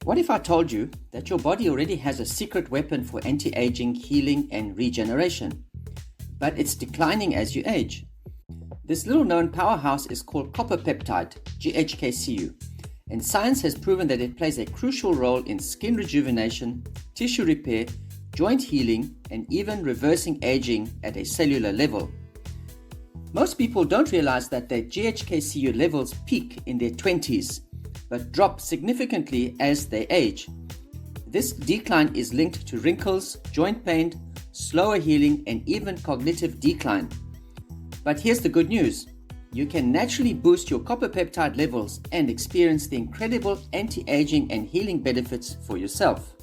What if I told you that your body already has a secret weapon for anti-aging, healing, and regeneration, but it's declining as you age? This little-known powerhouse is called Copper Peptide GHK-Cu, and science has proven that it plays a crucial role in skin rejuvenation, tissue repair, joint healing, and even reversing aging at a cellular level. Most people don't realize that their GHK-Cu levels peak in their 20s, but drop significantly as they age. This decline is linked to wrinkles, joint pain, slower healing, and even cognitive decline. But here's the good news. You can naturally boost your copper peptide levels and experience the incredible anti-aging and healing benefits for yourself.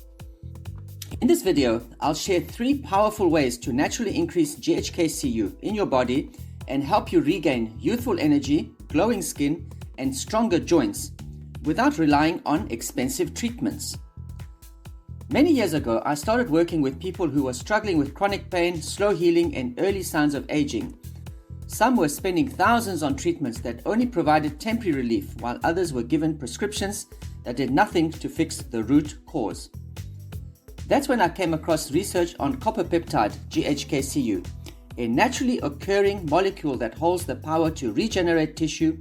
In this video, I'll share 3 powerful ways to naturally increase GHK-Cu in your body and help you regain youthful energy, glowing skin, and stronger joints without relying on expensive treatments. Many years ago, I started working with people who were struggling with chronic pain, slow healing, and early signs of aging. Some were spending thousands on treatments that only provided temporary relief, while others were given prescriptions that did nothing to fix the root cause. That's when I came across research on Copper Peptide GHK-Cu, a naturally occurring molecule that holds the power to regenerate tissue,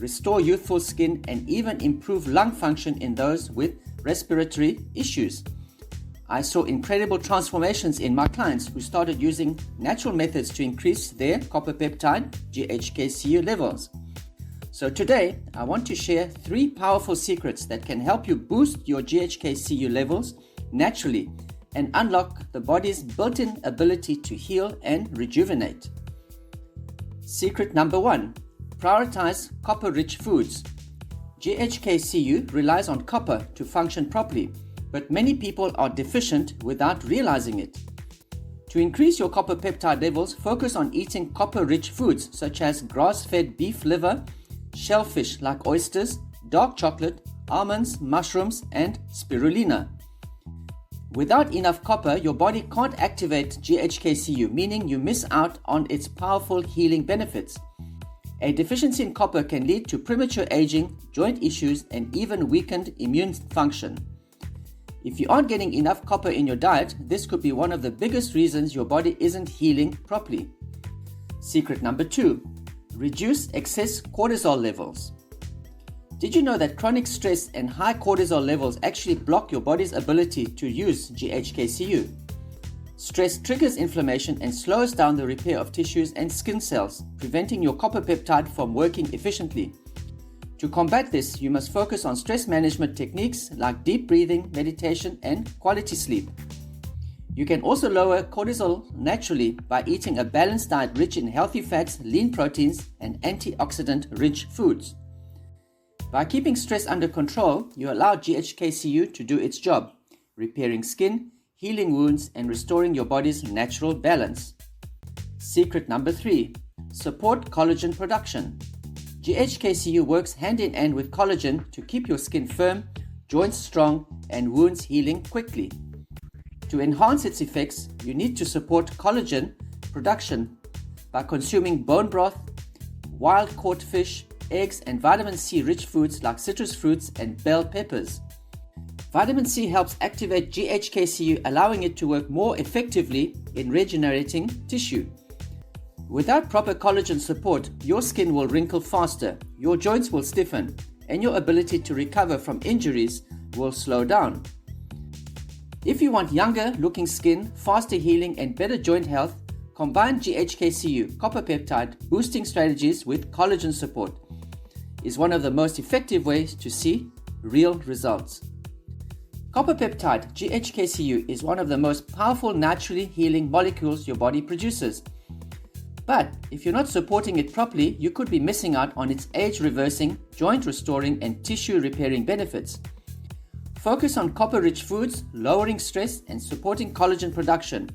restore youthful skin, and even improve lung function in those with respiratory issues. I saw incredible transformations in my clients who started using natural methods to increase their copper peptide GHK-Cu levels. So today, I want to share 3 powerful secrets that can help you boost your GHK-Cu levels naturally and unlock the body's built-in ability to heal and rejuvenate. Secret number 1. Prioritize copper-rich foods. GHK-Cu relies on copper to function properly, but many people are deficient without realizing it. To increase your copper peptide levels, focus on eating copper-rich foods such as grass-fed beef liver, shellfish like oysters, dark chocolate, almonds, mushrooms, and spirulina. Without enough copper, your body can't activate GHK-Cu, meaning you miss out on its powerful healing benefits. A deficiency in copper can lead to premature aging, joint issues, and even weakened immune function. If you aren't getting enough copper in your diet, this could be one of the biggest reasons your body isn't healing properly. Secret number 2. Reduce excess cortisol levels. Did you know that chronic stress and high cortisol levels actually block your body's ability to use GHK-Cu? Stress triggers inflammation and slows down the repair of tissues and skin cells, preventing your copper peptide from working efficiently. To combat this, you must focus on stress management techniques like deep breathing, meditation, and quality sleep. You can also lower cortisol naturally by eating a balanced diet rich in healthy fats, lean proteins, and antioxidant-rich foods. By keeping stress under control, you allow GHK-Cu to do its job, repairing skin, healing wounds, and restoring your body's natural balance. Secret number 3. Support collagen production. GHK-Cu works hand in hand with collagen to keep your skin firm, joints strong, and wounds healing quickly. To enhance its effects, you need to support collagen production by consuming bone broth, wild-caught fish, eggs, and vitamin C-rich foods like citrus fruits and bell peppers. Vitamin C helps activate GHK-Cu, allowing it to work more effectively in regenerating tissue. Without proper collagen support, your skin will wrinkle faster, your joints will stiffen, and your ability to recover from injuries will slow down. If you want younger looking skin, faster healing, and better joint health, combine GHK-Cu copper peptide boosting strategies with collagen support is one of the most effective ways to see real results. Copper peptide GHK-Cu is one of the most powerful naturally healing molecules your body produces. But if you're not supporting it properly, you could be missing out on its age-reversing, joint-restoring, and tissue-repairing benefits. Focus on copper-rich foods, lowering stress, and supporting collagen production.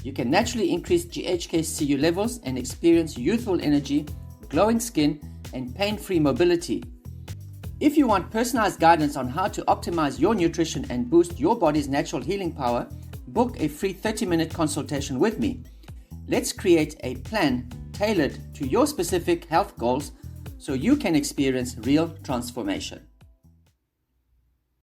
You can naturally increase GHK-Cu levels and experience youthful energy, glowing skin, and pain-free mobility. If you want personalized guidance on how to optimize your nutrition and boost your body's natural healing power, book a free 30-minute consultation with me. Let's create a plan tailored to your specific health goals so you can experience real transformation.